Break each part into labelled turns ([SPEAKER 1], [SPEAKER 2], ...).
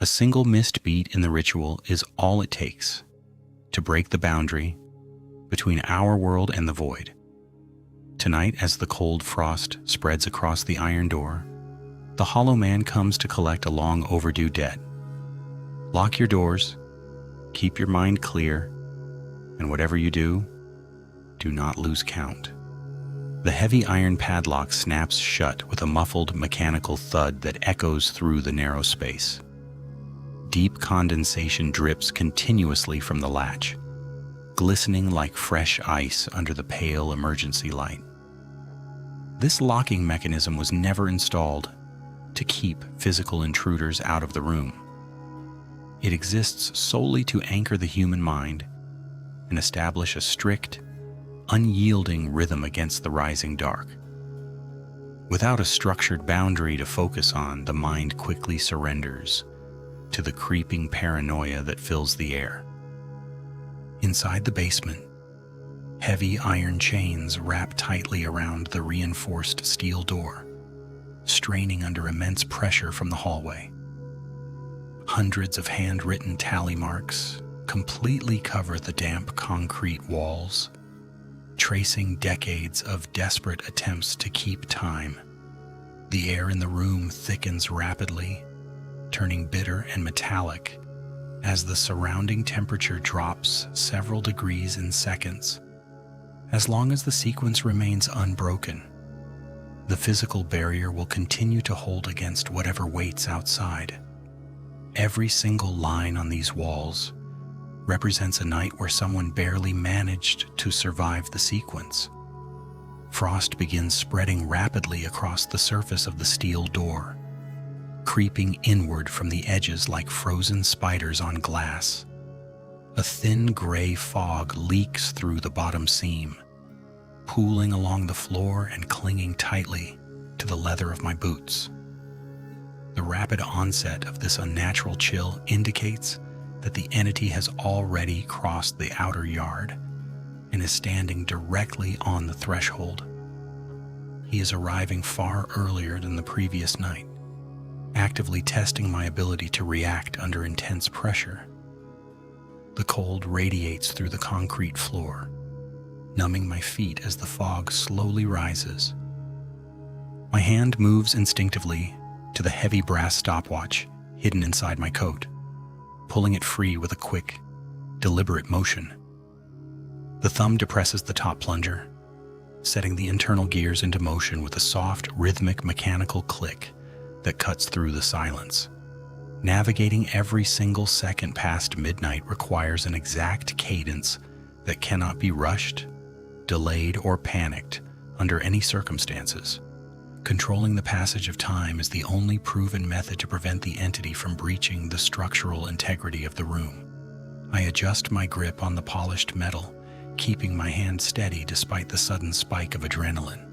[SPEAKER 1] A single missed beat in the ritual is all it takes to break the boundary between our world and the void. Tonight, as the cold frost spreads across the iron door, the Hollow Man comes to collect a long overdue debt. Lock your doors, keep your mind clear, and whatever you do, do not lose count. The heavy iron padlock snaps shut with a muffled mechanical thud that echoes through the narrow space. Deep condensation drips continuously from the latch, glistening like fresh ice under the pale emergency light. This locking mechanism was never installed to keep physical intruders out of the room. It exists solely to anchor the human mind and establish a strict, unyielding rhythm against the rising dark. Without a structured boundary to focus on, the mind quickly surrenders to the creeping paranoia that fills the air. Inside the basement, heavy iron chains wrap tightly around the reinforced steel door, straining under immense pressure from the hallway. Hundreds of handwritten tally marks completely cover the damp concrete walls, tracing decades of desperate attempts to keep time. The air in the room thickens rapidly, turning bitter and metallic as the surrounding temperature drops several degrees in seconds. As long as the sequence remains unbroken, the physical barrier will continue to hold against whatever waits outside. Every single line on these walls represents a night where someone barely managed to survive the sequence. Frost begins spreading rapidly across the surface of the steel door, creeping inward from the edges like frozen spiders on glass. A thin gray fog leaks through the bottom seam, pooling along the floor and clinging tightly to the leather of my boots. The rapid onset of this unnatural chill indicates that the entity has already crossed the outer yard and is standing directly on the threshold. He is arriving far earlier than the previous night, actively testing my ability to react under intense pressure. The cold radiates through the concrete floor, numbing my feet as the fog slowly rises. My hand moves instinctively to the heavy brass stopwatch hidden inside my coat, pulling it free with a quick, deliberate motion. The thumb depresses the top plunger, setting the internal gears into motion with a soft, rhythmic mechanical click that cuts through the silence. Navigating every single second past midnight requires an exact cadence that cannot be rushed, delayed, or panicked under any circumstances. Controlling the passage of time is the only proven method to prevent the entity from breaching the structural integrity of the room. I adjust my grip on the polished metal, keeping my hand steady despite the sudden spike of adrenaline.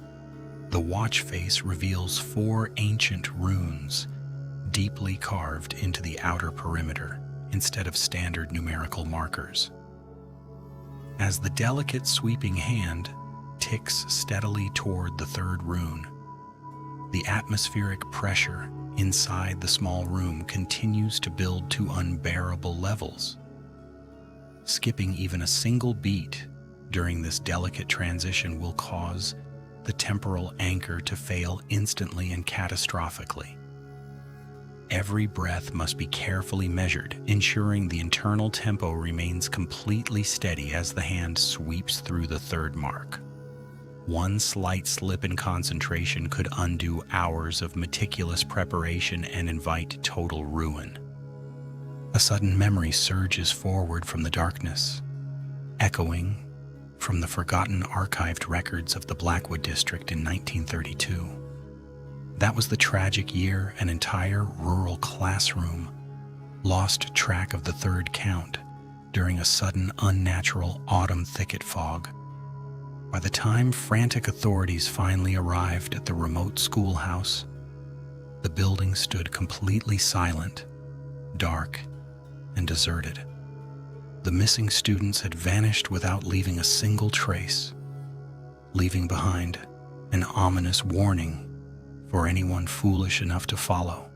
[SPEAKER 1] The watch face reveals 4 ancient runes, deeply carved into the outer perimeter instead of standard numerical markers. As the delicate sweeping hand ticks steadily toward the 3rd rune, the atmospheric pressure inside the small room continues to build to unbearable levels. Skipping even a single beat during this delicate transition will cause the temporal anchor to fail instantly and catastrophically. Every breath must be carefully measured, ensuring the internal tempo remains completely steady as the hand sweeps through the 3rd mark. One slight slip in concentration could undo hours of meticulous preparation and invite total ruin. A sudden memory surges forward from the darkness, echoing from the forgotten archived records of the Blackwood District in 1932. That was the tragic year an entire rural classroom lost track of the 3rd count during a sudden unnatural autumn thicket fog. By the time frantic authorities finally arrived at the remote schoolhouse, the building stood completely silent, dark, and deserted. The missing students had vanished without leaving a single trace, leaving behind an ominous warning for anyone foolish enough to follow.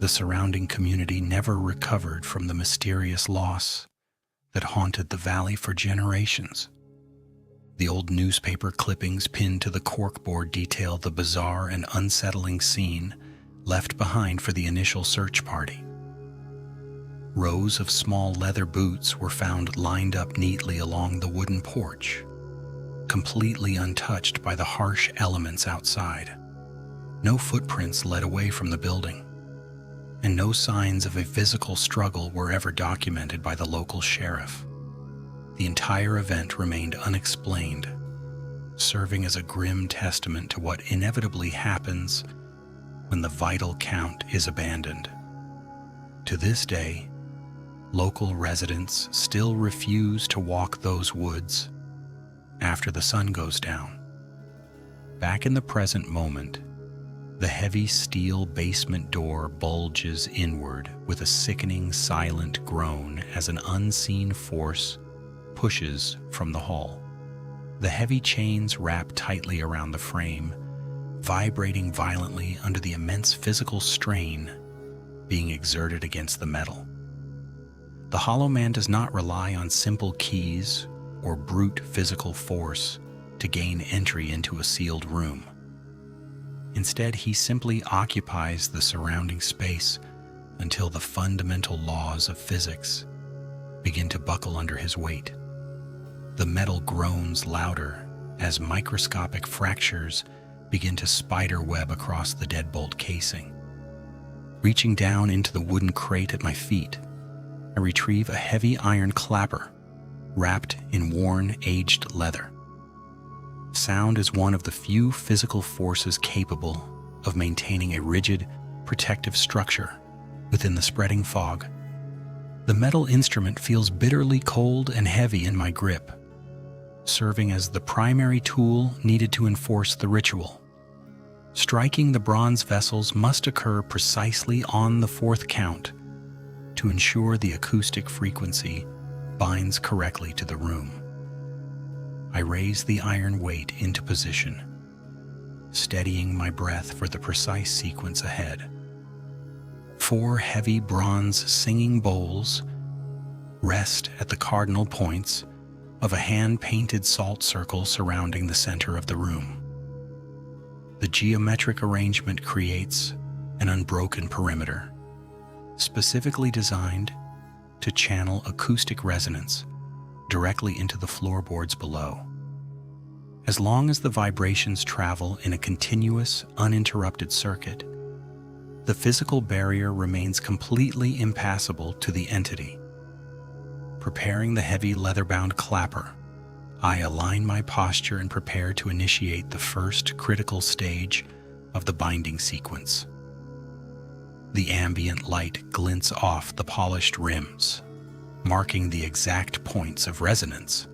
[SPEAKER 1] The surrounding community never recovered from the mysterious loss that haunted the valley for generations. The old newspaper clippings pinned to the corkboard detail the bizarre and unsettling scene left behind for the initial search party. Rows of small leather boots were found lined up neatly along the wooden porch, completely untouched by the harsh elements outside. No footprints led away from the building, and no signs of a physical struggle were ever documented by the local sheriff. The entire event remained unexplained, serving as a grim testament to what inevitably happens when the vital count is abandoned. To this day, local residents still refuse to walk those woods after the sun goes down. Back in the present moment, the heavy steel basement door bulges inward with a sickening, silent groan as an unseen force pushes from the hall. The heavy chains wrap tightly around the frame, vibrating violently under the immense physical strain being exerted against the metal. The Hollow Man does not rely on simple keys or brute physical force to gain entry into a sealed room. Instead, he simply occupies the surrounding space until the fundamental laws of physics begin to buckle under his weight. The metal groans louder as microscopic fractures begin to spiderweb across the deadbolt casing. Reaching down into the wooden crate at my feet, I retrieve a heavy iron clapper wrapped in worn, aged leather. Sound is one of the few physical forces capable of maintaining a rigid, protective structure within the spreading fog. The metal instrument feels bitterly cold and heavy in my grip, serving as the primary tool needed to enforce the ritual. Striking the bronze vessels must occur precisely on the fourth count to ensure the acoustic frequency binds correctly to the room. I raise the iron weight into position, steadying my breath for the precise sequence ahead. 4 heavy bronze singing bowls rest at the cardinal points of a hand-painted salt circle surrounding the center of the room. The geometric arrangement creates an unbroken perimeter, specifically designed to channel acoustic resonance directly into the floorboards below. As long as the vibrations travel in a continuous, uninterrupted circuit, the physical barrier remains completely impassable to the entity. Preparing the heavy leather-bound clapper, I align my posture and prepare to initiate the first critical stage of the binding sequence. The ambient light glints off the polished rims, marking the exact points of resonance.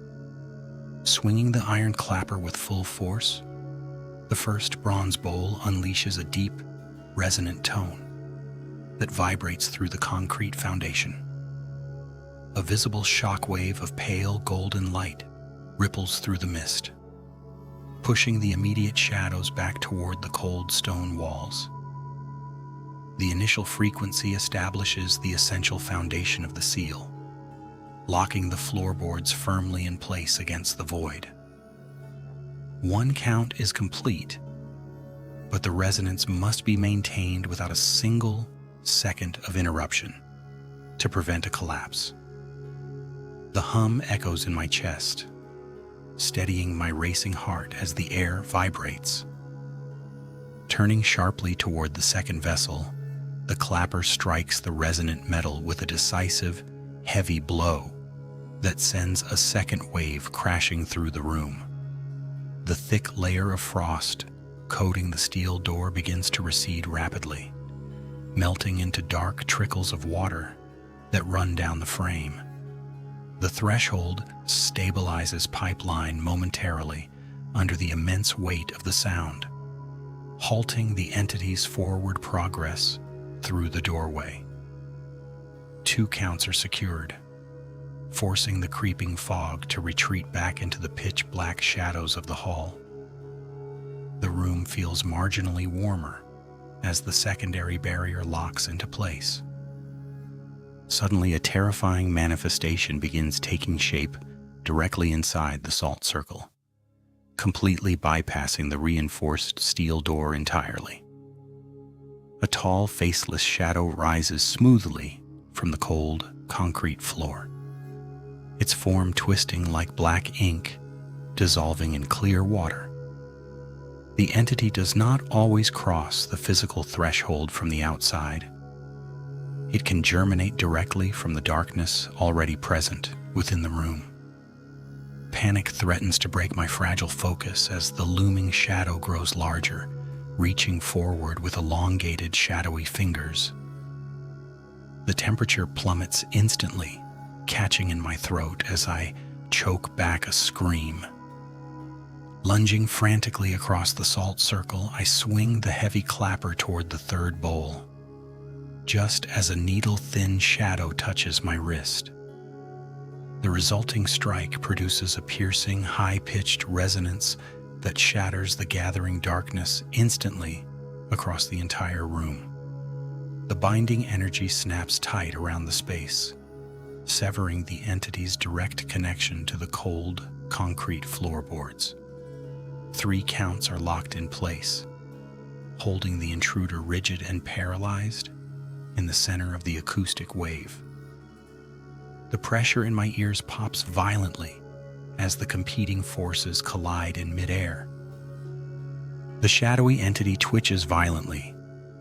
[SPEAKER 1] Swinging the iron clapper with full force, the first bronze bowl unleashes a deep, resonant tone that vibrates through the concrete foundation. A visible shockwave of pale golden light ripples through the mist, pushing the immediate shadows back toward the cold stone walls. The initial frequency establishes the essential foundation of the seal, locking the floorboards firmly in place against the void. 1 count is complete, but the resonance must be maintained without a single second of interruption to prevent a collapse. The hum echoes in my chest, steadying my racing heart as the air vibrates. Turning sharply toward the second vessel, the clapper strikes the resonant metal with a decisive, heavy blow that sends a second wave crashing through the room. The thick layer of frost coating the steel door begins to recede rapidly, melting into dark trickles of water that run down the frame. The threshold stabilizes pipeline momentarily under the immense weight of the sound, halting the entity's forward progress through the doorway. 2 counts are secured, forcing the creeping fog to retreat back into the pitch-black shadows of the hall. The room feels marginally warmer as the secondary barrier locks into place. Suddenly, a terrifying manifestation begins taking shape directly inside the salt circle, completely bypassing the reinforced steel door entirely. A tall, faceless shadow rises smoothly from the cold, concrete floor, its form twisting like black ink, dissolving in clear water. The entity does not always cross the physical threshold from the outside. It can germinate directly from the darkness already present within the room. Panic threatens to break my fragile focus as the looming shadow grows larger, reaching forward with elongated, shadowy fingers. The temperature plummets instantly, catching in my throat as I choke back a scream. Lunging frantically across the salt circle, I swing the heavy clapper toward the third bowl, just as a needle-thin shadow touches my wrist. The resulting strike produces a piercing, high-pitched resonance that shatters the gathering darkness instantly across the entire room. The binding energy snaps tight around the space, severing the entity's direct connection to the cold, concrete floorboards. 3 counts are locked in place, holding the intruder rigid and paralyzed in the center of the acoustic wave. The pressure in my ears pops violently as the competing forces collide in midair. The shadowy entity twitches violently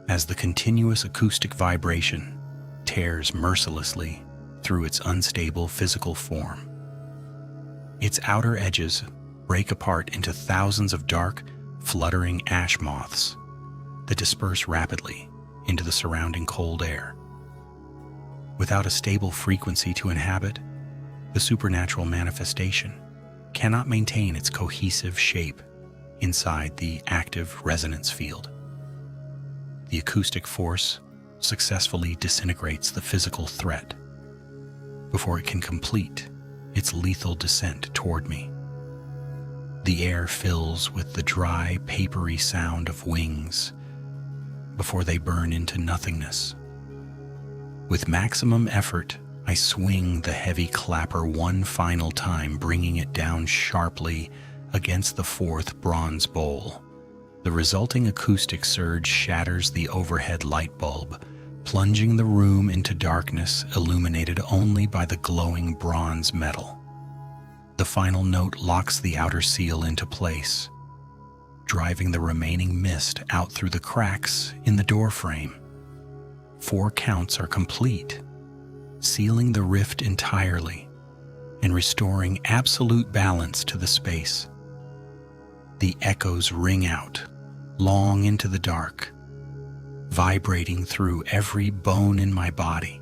[SPEAKER 1] as the continuous acoustic vibration tears mercilessly through its unstable physical form. Its outer edges break apart into thousands of dark, fluttering ash moths that disperse rapidly into the surrounding cold air. Without a stable frequency to inhabit, the supernatural manifestation cannot maintain its cohesive shape inside the active resonance field. The acoustic force successfully disintegrates the physical threat before it can complete its lethal descent toward me. The air fills with the dry, papery sound of wings before they burn into nothingness. With maximum effort, I swing the heavy clapper one final time, bringing it down sharply against the 4th bronze bowl. The resulting acoustic surge shatters the overhead light bulb, plunging the room into darkness illuminated only by the glowing bronze metal. The final note locks the outer seal into place, driving the remaining mist out through the cracks in the door frame. 4 counts are complete, sealing the rift entirely and restoring absolute balance to the space. The echoes ring out long into the dark, vibrating through every bone in my body.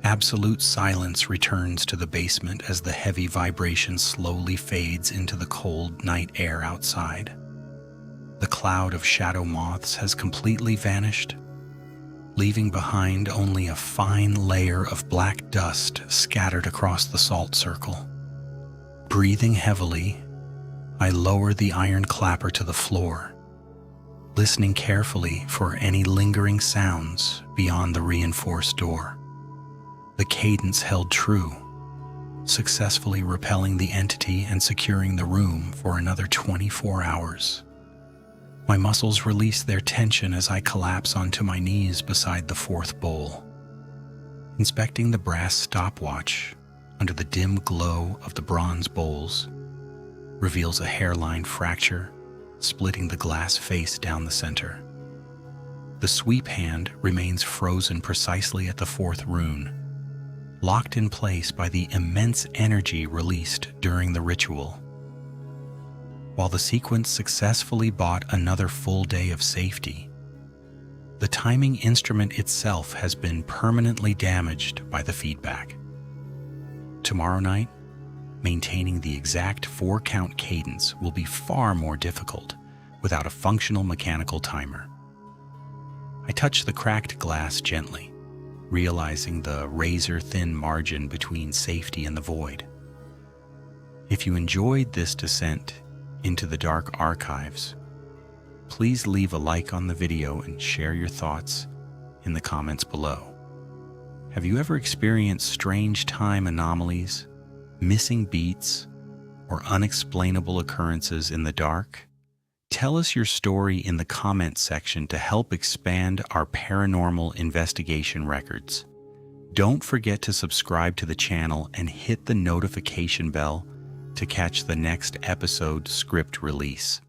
[SPEAKER 1] Absolute silence returns to the basement as the heavy vibration slowly fades into the cold night air outside. The cloud of shadow moths has completely vanished, leaving behind only a fine layer of black dust scattered across the salt circle. Breathing heavily, I lower the iron clapper to the floor, listening carefully for any lingering sounds beyond the reinforced door. The cadence held true, successfully repelling the entity and securing the room for another 24 hours. My muscles release their tension as I collapse onto my knees beside the 4th bowl. Inspecting the brass stopwatch under the dim glow of the bronze bowls reveals a hairline fracture splitting the glass face down the center. The sweep hand remains frozen precisely at the 4th rune, locked in place by the immense energy released during the ritual. While the sequence successfully bought another full day of safety, the timing instrument itself has been permanently damaged by the feedback. Tomorrow night, maintaining the exact 4-count cadence will be far more difficult without a functional mechanical timer. I touch the cracked glass gently, realizing the razor-thin margin between safety and the void. If you enjoyed this descent into the dark archives, Please leave a like on the video and share your thoughts in the comments below. Have you ever experienced strange time anomalies, missing beats, or unexplainable occurrences in the dark? Tell us your story in the comments section to help expand our paranormal investigation records. Don't forget to subscribe to the channel and hit the notification bell to catch the next episode script release.